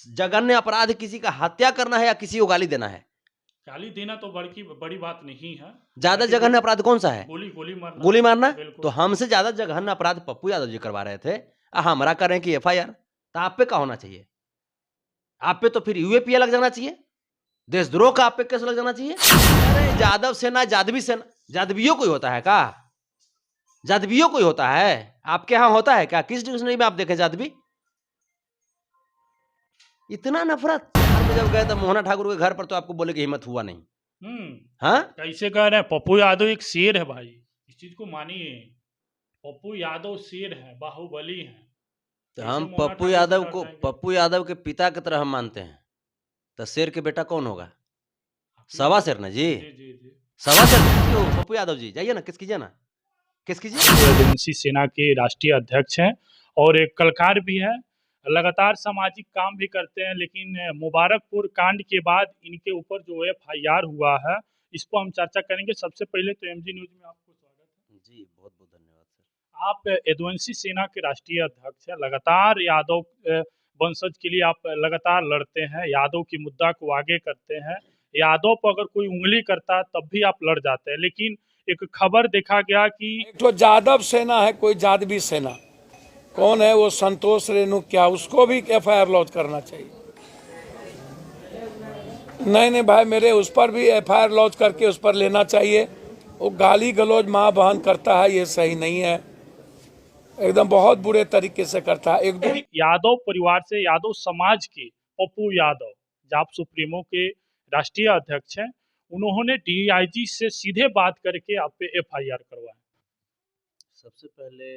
जघन्य अपराध किसी का हत्या करना है या किसी को गाली देना है? गाली देना तो बड़ी बात नहीं है। ज्यादा जघन्य अपराध कौन सा है? गोली मारना। गोली मारना। बिल्कुल। तो हमसे ज्यादा जघन्य अपराध पप्पू यादव जी करवा रहे थे, हमरा कर रहे हैं कि एफआईआर। तो आप पे क्या होना चाहिए? आप पे तो फिर यूएपीए लग जाना चाहिए, देशद्रोह का आप पे केस लग जाना चाहिए। अरे यादव सेना, जादवी सेना, जादवियों कोई होता है क्या? जादवियों कोई होता है? आपके यहां होता है क्या? किस डिक्शनरी में आप देखें जादवी? इतना नफरत। जब गए तो मोहना ठाकुर के घर पर तो आपको बोले कि हिम्मत हुआ नहीं। हाँ, कैसे कह रहे हैं? पप्पू यादव एक शेर है भाई, इस चीज को मानिए। पप्पू यादव शेर है, बाहुबली है। तो कैसे हम मोना ठाकुर से डर जाएंगे? पप्पू यादव के पिता की तरह हम मानते हैं। तो शेर के बेटा कौन होगा? आपकी सवा बात- शेर ना जी। जी जी जी। सवा शेर क्यों? पप्पू यादव जी जाइए ना, किस कीजिए ना, किस कीजिए। यदुवंशी सेना के राष्ट्रीय अध्यक्ष हैं और एक कलाकार भी हैं। लगातार सामाजिक काम भी करते हैं, लेकिन मुबारकपुर कांड के बाद इनके ऊपर जो एफआईआर हुआ है, इस पर हम चर्चा करेंगे। सबसे पहले तो एमजी न्यूज में आपको स्वागत है जी, बहुत बहुत धन्यवाद सर। आप यदुवंशी सेना के राष्ट्रीय अध्यक्ष हैं। लगातार यादव वंशज के लिए आप लगातार लड़ते हैं, यादव की मुद्दा को आगे करते हैं। यादव पर अगर कोई उंगली करता है तब भी आप लड़ जाते हैं, लेकिन एक खबर देखा गया कि एक तो जादव सेना है, कोई जादवी सेना कौन है वो संतोष रेणु, क्या उसको भी एफआईआर लॉन्च करना चाहिए? नहीं भाई, मेरे उस पर भी एफआईआर लॉन्च करके उस पर लेना चाहिए। वो गाली गलौज माँ बहन करता है, ये सही नहीं है, एकदम बहुत बुरे तरीके से करता है। यादव परिवार से, यादव समाज के पप्पू यादव, जाप सुप्रीमो के राष्ट्रीय अध्यक्ष हैं, उन्होंने डीआईजी से सीधे बात करके आप पे एफआईआर करवाया। सबसे पहले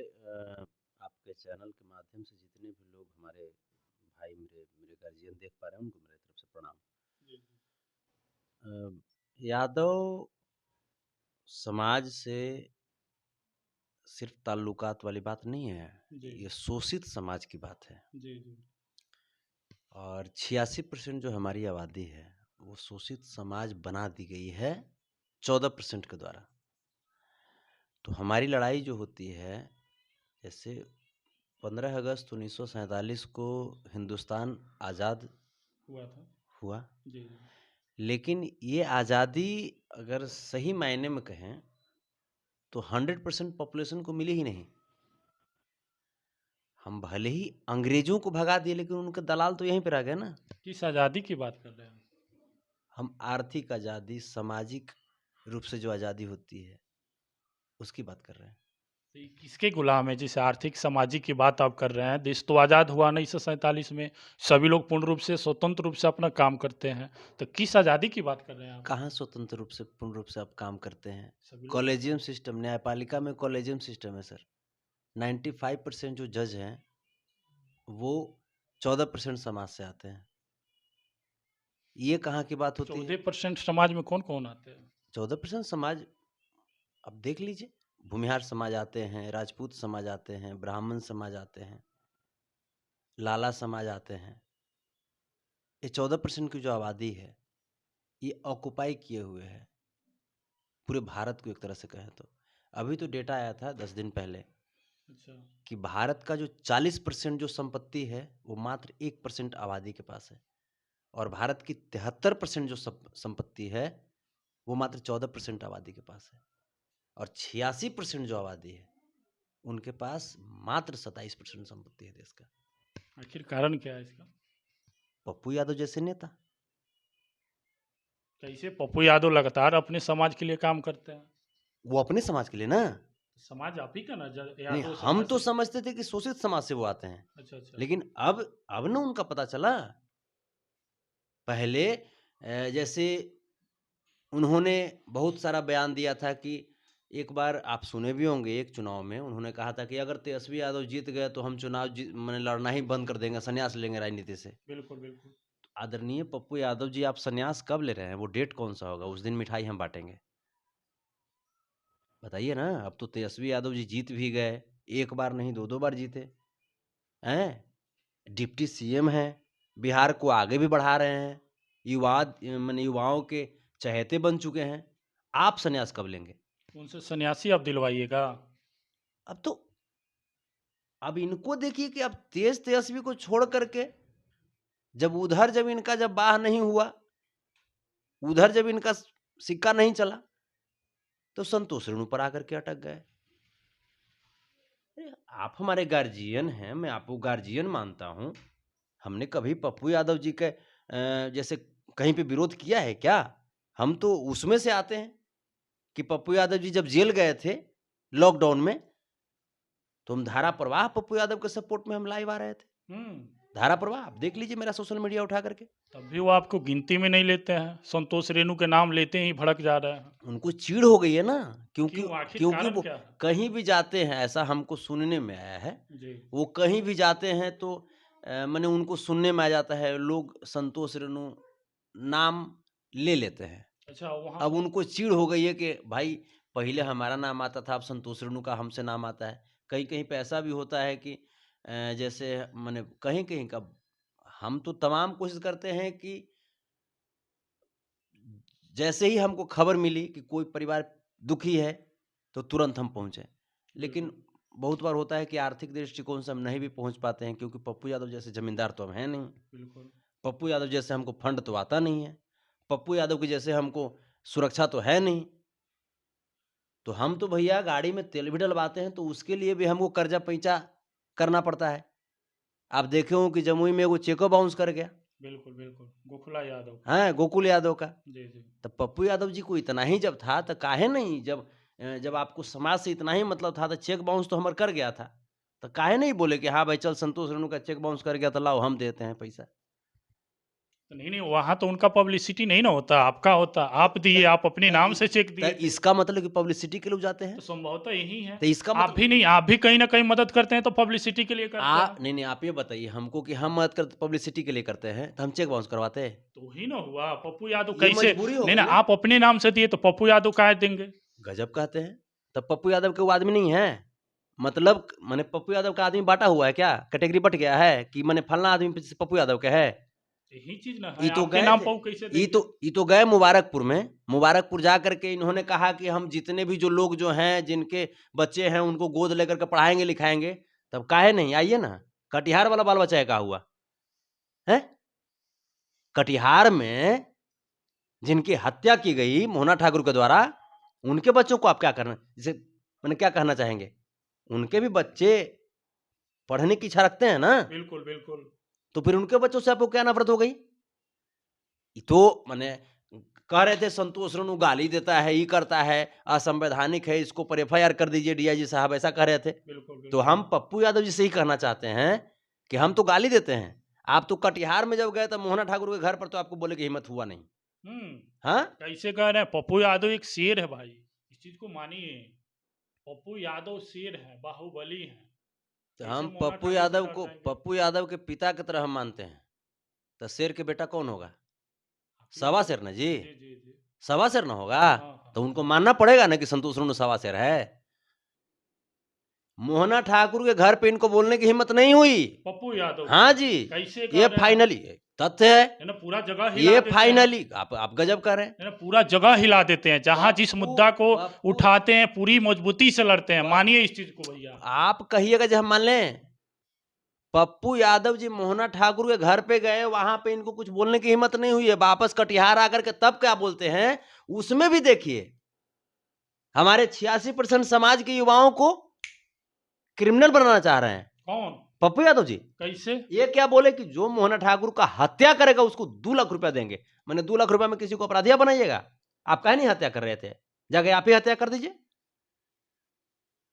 आपके चैनल के माध्यम से जितने भी लोग हमारे भाई, मेरे गार्जियन देख पा रहे हैं, उनको मेरी तरफ से प्रणाम। यादव समाज से सिर्फ ताल्लुकात वाली बात नहीं है, ये शोषित समाज की बात है। और 86% जो हमारी आबादी है वो शोषित समाज बना दी गई है 14% के द्वारा। तो हमारी लड़ाई जो होती है, जैसे 15 अगस्त 1947 को हिंदुस्तान आज़ाद हुआ, लेकिन ये आज़ादी अगर सही मायने में कहें तो 100% पॉपुलेशन को मिली ही नहीं। हम भले ही अंग्रेजों को भगा दिए, लेकिन उनके दलाल तो यहीं पर आ गए ना। किस आज़ादी की बात कर रहे हैं? हम आर्थिक आज़ादी, सामाजिक रूप से जो आज़ादी होती है उसकी बात कर रहे हैं। तो किसके गुलाम है? जिस आर्थिक सामाजिक की बात आप कर रहे हैं, देश तो आज़ाद हुआ 1947 में, सभी लोग पूर्ण रूप से स्वतंत्र रूप से अपना काम करते हैं, तो किस आज़ादी की बात कर रहे हैं आप? कहाँ स्वतंत्र रूप से, पूर्ण रूप से आप काम करते हैं? कॉलेजियम सिस्टम, न्यायपालिका में कॉलेजियम सिस्टम है सर। 95% जो जज हैं वो 14% समाज से आते हैं। ये कहाँ की बात होती है? 14% समाज में कौन कौन आते हैं? 14% समाज अब देख लीजिए, भूमिहार समाज आते हैं, राजपूत समाज आते हैं, ब्राह्मण समाज आते हैं, लाला समाज आते हैं। ये 14% की जो आबादी है ये ऑक्युपाई किए हुए है पूरे भारत को, एक तरह से कहें तो। अभी तो डेटा आया था 10 दिन पहले कि भारत का जो 40% जो संपत्ति है वो मात्र 1% आबादी के पास है, और भारत की 73% जो संपत्ति है वो मात्र 14% आबादी के पास है, और 86% जो आबादी है उनके पास मात्र 27% संपत्ति है देश का। आखिर कारण क्या है इसका? पप्पू यादव जैसे नेता। कैसे पप्पू यादव लगातार अपने समाज के लिए काम करते हैं? वो अपने समाज के लिए ना, समाज आप ही का ना, नहीं, हम तो समझते थे कि शोषित समाज से वो आते हैं। अच्छा। लेकिन अब ना उनका पता चला। पहले जैसे उन्होंने बहुत सारा बयान दिया था कि एक बार आप सुने भी होंगे, एक चुनाव में उन्होंने कहा था कि अगर तेजस्वी यादव जीत गए तो हम चुनाव मैंने लड़ना ही बंद कर देंगे, संन्यास लेंगे राजनीति से। बिल्कुल। तो आदरणीय पप्पू यादव जी, आप संन्यास कब ले रहे हैं? वो डेट कौन सा होगा? उस दिन मिठाई हम बांटेंगे, बताइए ना। अब तो तेजस्वी यादव जी जीत भी गए, एक बार नहीं 2-2 बार जीते हैं, डिप्टी सीएम हैं, बिहार को आगे भी बढ़ा रहे हैं, युवाओं के चहेते बन चुके हैं। आप संन्यास कब लेंगे? उनसे सन्यासी आप दिलवाइएगा? अब इनको देखिए कि अब तेजस्वी को छोड़ करके जब इनका जब बाह नहीं हुआ, उधर जब इनका सिक्का नहीं चला, तो संतोष रेणु पर आकर के अटक गए। आप हमारे गार्जियन हैं, मैं आपको गार्जियन मानता हूं। हमने कभी पप्पू यादव जी के जैसे कहीं पे विरोध किया है क्या? हम तो उसमें से आते हैं कि पप्पू यादव जी जब जेल गए थे लॉकडाउन में, तो हम धारा प्रवाह पप्पू यादव के सपोर्ट में हम लाइव आ रहे थे। धारा प्रवाह आप देख लीजिए मेरा सोशल मीडिया उठा करके। तब भी वो आपको गिनती में नहीं लेते हैं, संतोष रेणु के नाम लेते ही भड़क जा रहे हैं। उनको चीड़ हो गई है ना, क्योंकि क्यों वो क्या है? कहीं भी जाते हैं, ऐसा हमको सुनने में आया है जी। वो कहीं भी जाते हैं तो मैंने उनको सुनने में आ जाता है, लोग संतोष रेणु नाम ले लेते हैं। अच्छा, वहाँ अब उनको चीड़ हो गई है कि भाई पहले हमारा नाम आता था, अब संतोष रेणु का हमसे नाम आता है। कहीं कहीं पे ऐसा भी होता है कि जैसे मैंने कहीं कहीं का, हम तो तमाम कोशिश करते हैं कि जैसे ही हमको खबर मिली कि कोई परिवार दुखी है तो तुरंत हम पहुंचे, लेकिन बहुत बार होता है कि आर्थिक दृष्टिकोण से हम नहीं भी पहुंच पाते हैं, क्योंकि पप्पू यादव जैसे जमींदार तो हम हैं नहीं। बिल्कुल। पप्पू यादव जैसे हमको फंड तो आता नहीं है, पप्पू यादव की जैसे हमको सुरक्षा तो है नहीं। तो हम तो भैया गाड़ी में तेल भी डलवाते हैं तो उसके लिए भी हमको कर्जा पैंचा करना पड़ता है। आप देखे हो कि जमुई में वो चेको बाउंस कर गया। बिल्कुल बिल्कुल, गोकुला यादव। हाँ, गोकुल यादव का। जी जी। तब पप्पू यादव जी को इतना ही जब था तो काहे नहीं, जब आपको समाज से इतना ही मतलब था तो चेक बाउंस तो हमार कर गया था, तो काहे नहीं बोले कि हाँ भाई चल संतोष रेणु का चेक बाउंस कर गया तो लाओ हम देते हैं पैसा। नहीं, वहाँ तो उनका पब्लिसिटी नहीं ना होता, आपका होता। आप दिए, आप अपने नाम से चेक दिए थे। इसका मतलब कि पब्लिसिटी के लिए जाते हैं, तो संभवतः यही है। तो इसका आप भी नहीं, आप भी कहीं ना कहीं मदद करते हैं तो पब्लिसिटी के लिए करते हैं। नहीं, आप ये बताइए हमको कि हम मदद करते पब्लिसिटी के लिए करते हैं तो हम चेक बाउंस करवाते हैं? तो ही ना हुआ। पप्पू यादव ये कैसे? मजबूरी हो नहीं गई ना, ना। आप अपने नाम से दिए तो पप्पू यादव काहे देंगे? गजब कहते हैं। तब पप्पू यादव के वो आदमी नहीं है, मतलब मैंने पप्पू यादव का आदमी बांटा हुआ है क्या? कैटेगरी बट गया है कि मैंने फलना आदमी पप्पू यादव के है? यही चीज ना ये है, तो आपके गए नाम थे, पर कैसे ये तो गए मुबारकपुर में। मुबारकपुर जा करके इन्होंने कहा कि हम जितने भी जो लोग जो हैं जिनके बच्चे हैं उनको गोद लेकर के पढ़ाएंगे लिखाएंगे। तब काहे नहीं, आइए ना। कटिहार वाला बाल बच्चा का हुआ है, कटिहार में जिनकी हत्या की गई मोहना ठाकुर के द्वारा, उनके बच्चों को आप क्या करना, जैसे मैंने क्या कहना चाहेंगे? उनके भी बच्चे पढ़ने की इच्छा रखते हैं ना। बिल्कुल बिल्कुल। तो फिर उनके बच्चों से आपको क्या नफरत हो गई? तो मैंने कह रहे थे संतोष रेणु गाली देता है, ये करता है, असंवैधानिक है, इसको पर FIR कर दीजिए डीआईजी साहब, ऐसा कह रहे थे। बिल्कुल। तो हम पप्पू यादव जी से ही कहना चाहते हैं कि हम तो गाली देते हैं, आप तो कटिहार में जब गए तो मोहना ठाकुर के घर पर तो आपको बोले कि हिम्मत हुआ नहीं। हाँ, कैसे कह रहे हैं? पप्पू यादव एक शेर है भाई, इस चीज को मानिए। पप्पू यादव शेर है, बाहुबली है। तो हम पप्पू यादव के पिता की तरह हम मानते हैं, तो शेर के बेटा कौन होगा? सवा शेर ना जी, सवा शेर ना होगा? तो उनको मानना पड़ेगा ना कि संतोष रेणु सवा शेर है। मोहना ठाकुर के घर पे इनको बोलने की हिम्मत नहीं हुई। पप्पू यादव? हाँ जी, ये फाइनली तथ्य है ना, पूरा जगह ये फाइनली आप गजब कर रहे हैं। पूरा जगह हिला देते हैं, जहां जिस मुद्दा को उठाते हैं पूरी मजबूती से लड़ते हैं। मानिए इस चीज को भैया। आप कहिएगा जब हम मान लें, पप्पू यादव जी मोहना ठाकुर के घर पे गए, वहां पे इनको कुछ बोलने की हिम्मत नहीं हुई है। वापस कटिहार आकर के तब क्या बोलते हैं, उसमें भी देखिए हमारे 86% समाज के युवाओं को क्रिमिनल बनाना चाह रहे हैं। कौन? पप्पू यादव जी। कैसे? ये क्या बोले कि जो मोहना ठाकुर का हत्या करेगा उसको 2 लाख रुपया देंगे। मैंने 2 लाख रुपया में किसी को अपराधिया बनाइएगा? आप कहे नहीं हत्या कर रहे थे, जाके आप ही हत्या कर दीजिए।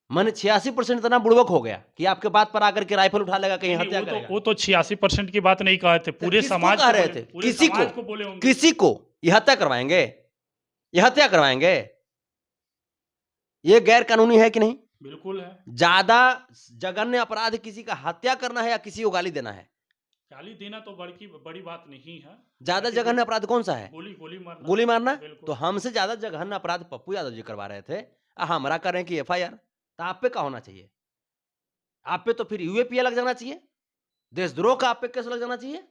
मैंने 86% इतना बुड़बक हो गया कि आपके बात पर आकर के राइफल उठा लेगा, कहीं हत्या करेगा। वो तो 86% की बात नहीं कहे थे, पूरे समाज कह रहे थे। किसी को ये हत्या करवाएंगे, ये हत्या करवाएंगे, ये गैर कानूनी है कि नहीं? बिल्कुल है। ज्यादा जघन्य अपराध किसी का हत्या करना है या किसी को गाली देना है? गाली देना तो बड़ी बात नहीं है। ज्यादा जघन्य अपराध कौन सा है? गोली मारना। तो हमसे ज्यादा जघन्य अपराध पप्पू यादव जी करवा रहे थे, हमारा कर रहे हैं कि FIR। तो आप पे क्या होना चाहिए? आप पे तो फिर UAPA लग जाना चाहिए, देशद्रोह का आप पे केस लग जाना चाहिए।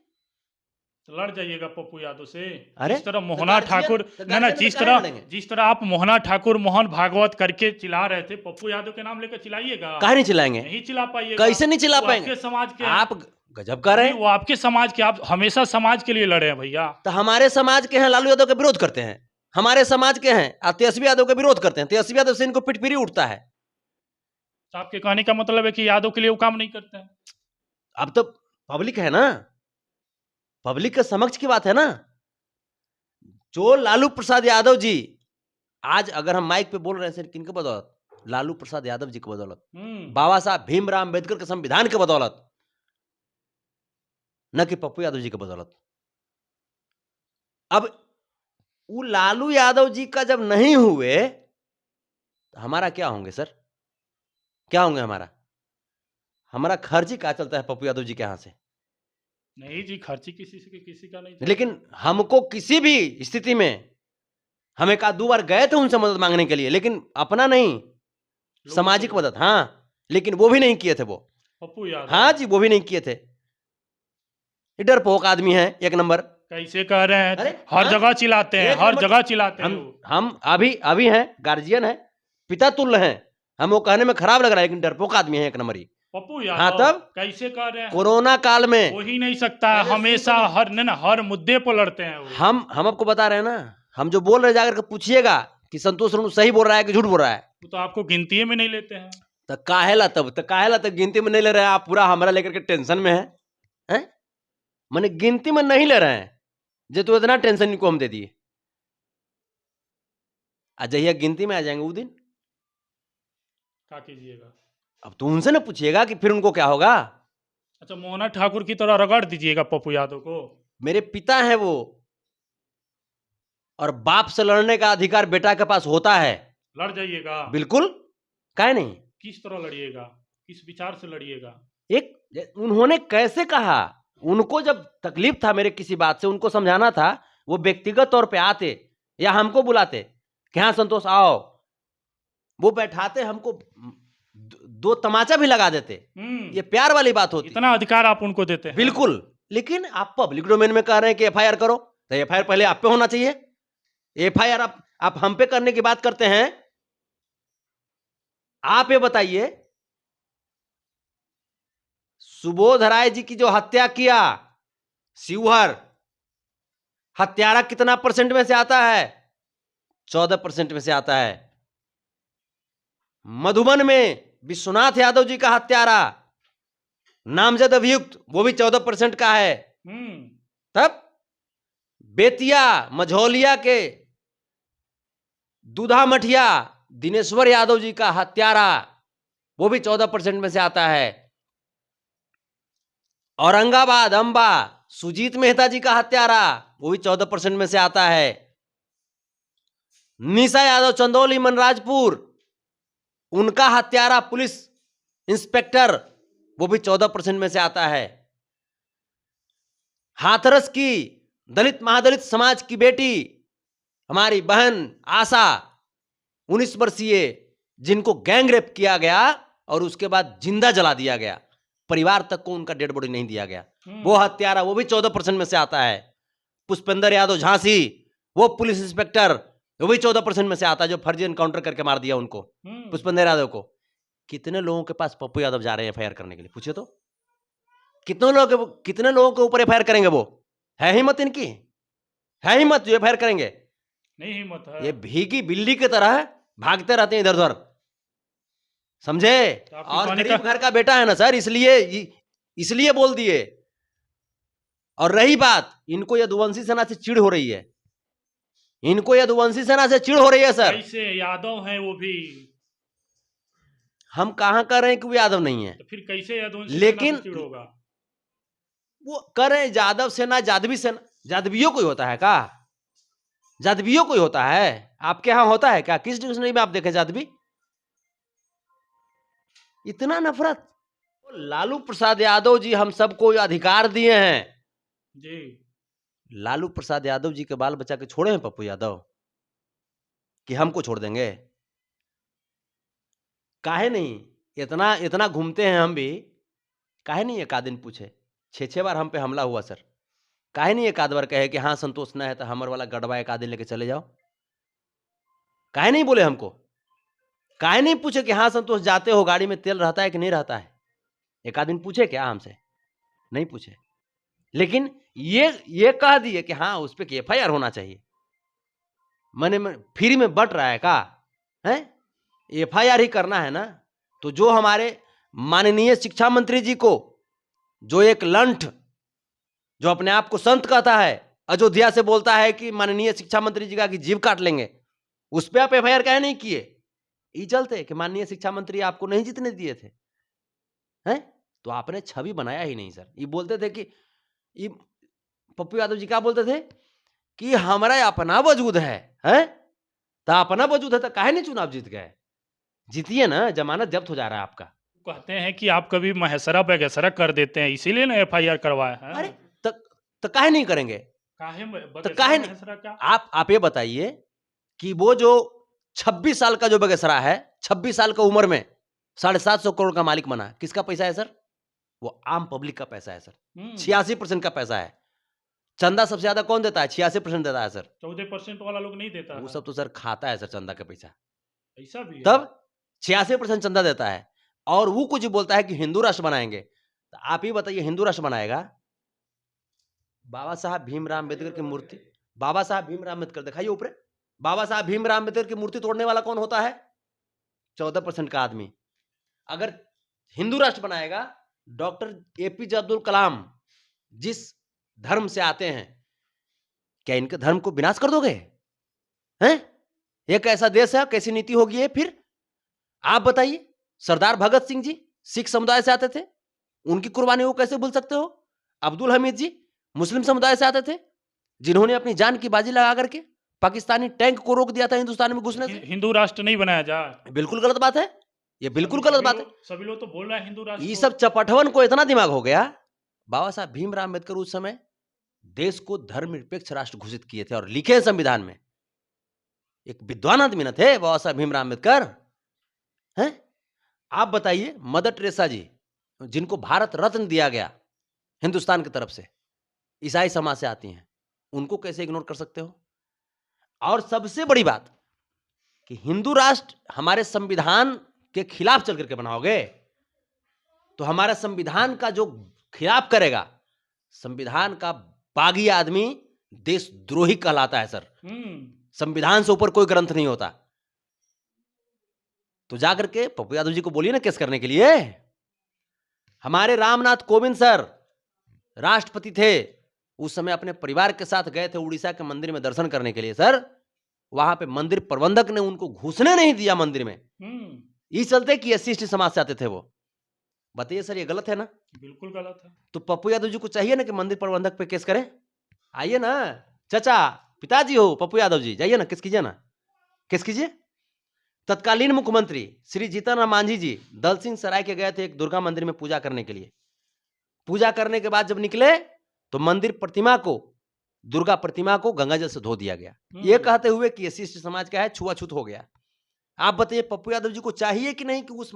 लड़ जाइएगा पप्पू यादव से। अरे जिस तरह मोहना ठाकुर, ना जिस तरह आप मोहना ठाकुर मोहन भागवत करके चिल्ला रहे थे, पप्पू यादव के नाम लेकर चिल्लाइएगा। कहीं नहीं चिल्लाएंगे, नहीं चिल्ला पाइएगा। कैसे नहीं चिल्ला पाएंगे? समाज के आप गजब कर रहे हैं। वो आपके समाज के, आप हमेशा समाज के लिए लड़े हैं भैया। तो हमारे समाज के हैं, लालू यादव का विरोध करते हैं। हमारे समाज के हैं, तेजस्वी यादव का विरोध करते हैं। तेजस्वी यादव से इनको पिटपिरी उठता है। तो आपके कहने का मतलब है कि यादव के लिए वो काम नहीं करते हैं। अब तो पब्लिक है ना, पब्लिक के समक्ष की बात है ना। जो लालू प्रसाद यादव जी आज अगर हम माइक पे बोल रहे हैं, किनके बदौलत? लालू प्रसाद यादव जी की बदौलत, बाबा साहब भीमराव अंबेडकर के संविधान के बदौलत, न कि पप्पू यादव जी की बदौलत। अब वो लालू यादव जी का जब नहीं हुए तो हमारा क्या होंगे सर? क्या होंगे हमारा खर्च ही क्या चलता है पप्पू यादव जी के यहां से? नहीं जी, खर्ची किसी का नहीं चलता। लेकिन हमको किसी भी स्थिति में, हम एक आध दो बार गए थे उनसे मदद मांगने के लिए, लेकिन अपना नहीं, सामाजिक मदद, हाँ, लेकिन वो भी नहीं किए थे वो पप्पू यादव। हाँ जी, वो भी नहीं किए थे। डरपोक आदमी है एक नंबर। कैसे कह रहे हैं? अरे हर हाँ? जगह चिल्लाते हैं, हर जगह चिल्लाते हैं। हम अभी हैं, गार्जियन है, पिता तुल्य हैं। हम वो कहने में खराब लग रहा है, लेकिन डरपोक आदमी है एक नंबर ही। पप्पू यादव। हाँ, तब कैसे कह रहे हैं? कोरोना काल में हो ही नहीं सकता, हमेशा हर मुद्दे पर लड़ते हैं वो। हम आपको बता रहे हैं ना, हम जो बोल रहे हैं जाकर के पूछिएगा कि संतोष रेणु सही बोल रहा है कि झूठ बोल रहा है। वो तो आपको गिनती में नहीं लेते हैं। तो काहेला तब गिनती में नहीं ले रहे हैं आप? पूरा हमारा लेकर के टेंशन में है? मैंने गिनती में नहीं ले रहे हैं, जो तो इतना टेंशन इनको हम दे दिए। अजय गिनती में आ जाएंगे वो दिन, क्या कीजिएगा? अब तो उनसे ना पूछिएगा कि फिर उनको क्या होगा। अच्छा, मोहना ठाकुर की तरह रगड़ दीजिएगा पप्पू यादव को। मेरे पिता हैं वो, और बाप से लड़ने का अधिकार बेटा के पास होता है। लड़ जाइएगा। बिल्कुल, काहे नहीं। किस तरह लड़िएगा? किस विचार से लड़िएगा? उन्होंने कैसे कहा, उनको जब तकलीफ था मेरे किसी बात से, उनको समझाना था, वो व्यक्तिगत तौर पे आते या हमको बुलाते कि हाँ संतोष आओ, वो बैठाते, हमको दो तमाचा भी लगा देते। ये प्यार वाली बात होती। इतना अधिकार आप उनको देते हैं? बिल्कुल। लेकिन आप पब्लिक डोमेन में कह रहे हैं कि एफआईआर करो, तो एफआईआर पहले आप पे होना चाहिए। एफआईआर आप हम पे करने की बात करते हैं। आप ये बताइए, सुबोध राय जी की जो हत्या किया, शिवहर, हत्यारा कितना % में से आता है? 14% में से आता है। मधुबन में विश्वनाथ यादव जी का हत्यारा, नामजद अभियुक्त, वो भी 14% का है। तब बेतिया मझौलिया के दूधा मठिया दिनेश्वर यादव जी का हत्यारा, वो भी 14% में से आता है। औरंगाबाद अंबा सुजीत मेहता जी का हत्यारा, वो भी 14% में से आता है। निशा यादव चंदौली मनराजपुर, उनका हत्यारा पुलिस इंस्पेक्टर, वो भी 14% में से आता है। हाथरस की दलित महादलित समाज की बेटी, हमारी बहन आशा, 19 वर्षीय, जिनको गैंग रेप किया गया और उसके बाद जिंदा जला दिया गया, परिवार तक को उनका डेड बॉडी नहीं दिया गया, वो हत्यारा, वो भी 14% में से आता है। पुष्पेंद्र यादव झांसी, वो पुलिस इंस्पेक्टर, वो भी 14% में से आता है, जो फर्जी एनकाउंटर करके मार दिया उनको, पुष्पेंद्र यादव को। कितने लोगों के पास पप्पू यादव जा रहे हैं एफआईआर करने के लिए? पूछिए तो, कितने लोगों के ऊपर एफआईआर करेंगे? वो है हिम्मत इनकी? है हिम्मत जो एफआईआर करेंगे? नहीं हिम्मत है। ये भीगी बिल्ली की तरह भागते रहते हैं इधर उधर, समझे? और गरीब घर का बेटा है ना सर, इसलिए बोल दिए। और रही बात, इनको यदुवंशी सेना से चिढ़ हो रही है, इनको यदुवंशी सेना से चिढ़ हो रही है सर। कैसे यादव हैं वो भी? हम कहां कर रहे हैं कि वो यादव नहीं है? तो फिर कैसे यदुवंशी लेकिन सेना से चिढ़ होगा? वो कर रहे हैं यादव सेना, जादवी सेना। जादवियों कोई होता है क्या? जादवियों कोई होता है? आपके यहां होता है क्या? किस डिक्शनरी में आप देखें जादवी? इतना नफरत। लालू प्रसाद यादव जी हम सबको अधिकार दिए हैं जी। लालू प्रसाद यादव जी के बाल बच्चा के छोड़े हैं पप्पू यादव कि हमको छोड़ देंगे? काहे नहीं? इतना घूमते हैं हम भी, काहे नहीं एक आध दिन पूछे? 6 बार हम पे हमला हुआ सर, काहे नहीं एक आध बार कहे कि हाँ संतोष ना है तो हमर वाला गड़बा एक आध दिन लेके चले जाओ? काहे नहीं बोले हमको? काहे नहीं पूछे कि हाँ संतोष जाते हो गाड़ी में तेल रहता है कि नहीं रहता है? एक आध दिन पूछे क्या हमसे? नहीं पूछे, लेकिन ये कह दिए कि हाँ उस पर एफआईआर होना चाहिए। मैंने फ्री में बट रहा है का है, एफआईआर ही करना है ना। तो जो हमारे माननीय शिक्षा मंत्री जी को, जो एक लंठ, जो अपने आप को संत कहता है, अयोध्या से बोलता है कि माननीय शिक्षा मंत्री जी का कि जीव काट लेंगे, उस पर आप एफआईआर काहे नहीं किए? ये चलते कि माननीय शिक्षा मंत्री आपको नहीं जीतने दिए थे, हैं? तो आपने छवि बनाया ही नहीं सर। ये बोलते थे कि ये पप्पू यादव जी क्या बोलते थे कि हमारा अपना वजूद है, हैं? तो अपना वजूद है तो काहे नहीं चुनाव जीत गए? जीतिए ना, जमानत जब्त हो जा रहा है आपका। कहते हैं कि आप कभी महेसरा बेगेसरा कर देते हैं, इसीलिए ना एफआईआर करवाया है। अरे तो काहे नहीं करेंगे? तो काहे नहीं? आप ये बताइए कि वो जो 26 साल का जो बेगेसरा है, 26 साल का उम्र में 750 करोड़ का मालिक बना, किसका पैसा है सर? वो आम पब्लिक का पैसा है सर। 86% का पैसा है। चंदा सबसे ज्यादा कौन देता है? 86% देता है सर। 14% वाला लोग नहीं देता वो है। सब तो सर खाता है सर चंदा का पैसा, ऐसा भी है? तब 86% चंदा देता है, और वो कुछ बोलता है कि हिंदू राष्ट्र बनाएंगे। तो आप ही बताइए, हिंदू राष्ट्र बनाएगा? बाबा साहब भीमराव अम्बेडकर की मूर्ति, बाबा साहब भीमराव अम्बेडकर दिखाइए ऊपर, बाबा साहब भीमराव अम्बेडकर की मूर्ति तोड़ने वाला कौन होता है? 14% का आदमी। अगर हिंदू राष्ट्र बनाएगा, डॉक्टर एपीजे अब्दुल कलाम जिस धर्म से आते हैं, क्या इनके धर्म को विनाश कर दोगे? हैं? एक ऐसा देश है, कैसी नीति होगी ये फिर? आप बताइए। सरदार भगत सिंह जी सिख समुदाय से आते थे, उनकी कुर्बानी को कैसे भूल सकते हो? अब्दुल हमीद जी मुस्लिम समुदाय से आते थे, जिन्होंने अपनी जान की बाजी लगा करके पाकिस्तानी टैंक को रोक दिया था हिंदुस्तान में घुसने से। हिंदू राष्ट्र नहीं बनाया जाए? बिल्कुल गलत बात है, ये बिल्कुल गलत बात है। सभी लोग तो बोल रहे हैं हिंदू राष्ट्र। ये सब चपटवन को इतना दिमाग हो गया। बाबा साहब भीमराव अम्बेडकर उस समय देश को धर्मनिरपेक्ष राष्ट्र घोषित किए थे, और लिखे संविधान में। एक विद्वान आदमी न थे बाबा साहब भीमराव अम्बेडकर, हैं? आप बताइए, मदर टेरेसा जी जिनको भारत रत्न दिया गया हिंदुस्तान की तरफ से, ईसाई समाज से आती हैं, उनको कैसे इग्नोर कर सकते हो? और सबसे बड़ी बात कि हिंदू राष्ट्र हमारे संविधान के खिलाफ चल करके बनाओगे, तो हमारा संविधान का जो खिलाफ करेगा, संविधान का बागी आदमी देशद्रोही कहलाता है सर। संविधान से ऊपर कोई ग्रंथ नहीं होता। तो जाकर के पप्पू यादव जी को बोलिए ना केस करने के लिए। हमारे रामनाथ कोविंद सर राष्ट्रपति थे, उस समय अपने परिवार के साथ गए थे उड़ीसा के मंदिर में दर्शन करने के लिए सर। वहां पे मंदिर प्रबंधक ने उनको घुसने नहीं दिया मंदिर में, इस चलते कि SC/ST समाज से आते थे वो। बताइए सर, ये गलत है ना? बिल्कुल गलत है। तो पप्पू यादव जी को चाहिए ना कि मंदिर प्रबंधक पे केस करें। आइए ना चाचा, पिताजी हो पप्पू यादव जी, जाइए ना केस कीजिए ना, केस कीजिए। तत्कालीन मुख्यमंत्री श्री जीतन राम मांझी जी दल सिंह सराय के गए थे एक दुर्गा मंदिर में पूजा करने के लिए। पूजा करने के बाद जब निकले तो मंदिर प्रतिमा को, दुर्गा प्रतिमा को गंगा जल से धो दिया गया, ये कहते हुए कि SC/ST समाज का है, छुआछूत हो गया। आप बताइए पप्पू यादव जी को चाहिए कि नहीं कि उस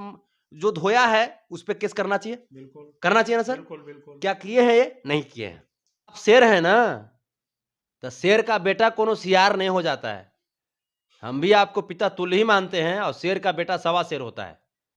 जो धोया है उस पर केस करना चाहिए? बिल्कुल करना चाहिए ना सर? बिल्कुल। क्या किए हैं? ये नहीं किए हैं। शेर है ना, तो शेर का बेटा कोनो सियार नहीं हो जाता है। हम भी आपको पिता तुल्य ही मानते हैं, और शेर का बेटा सवा शेर होता है।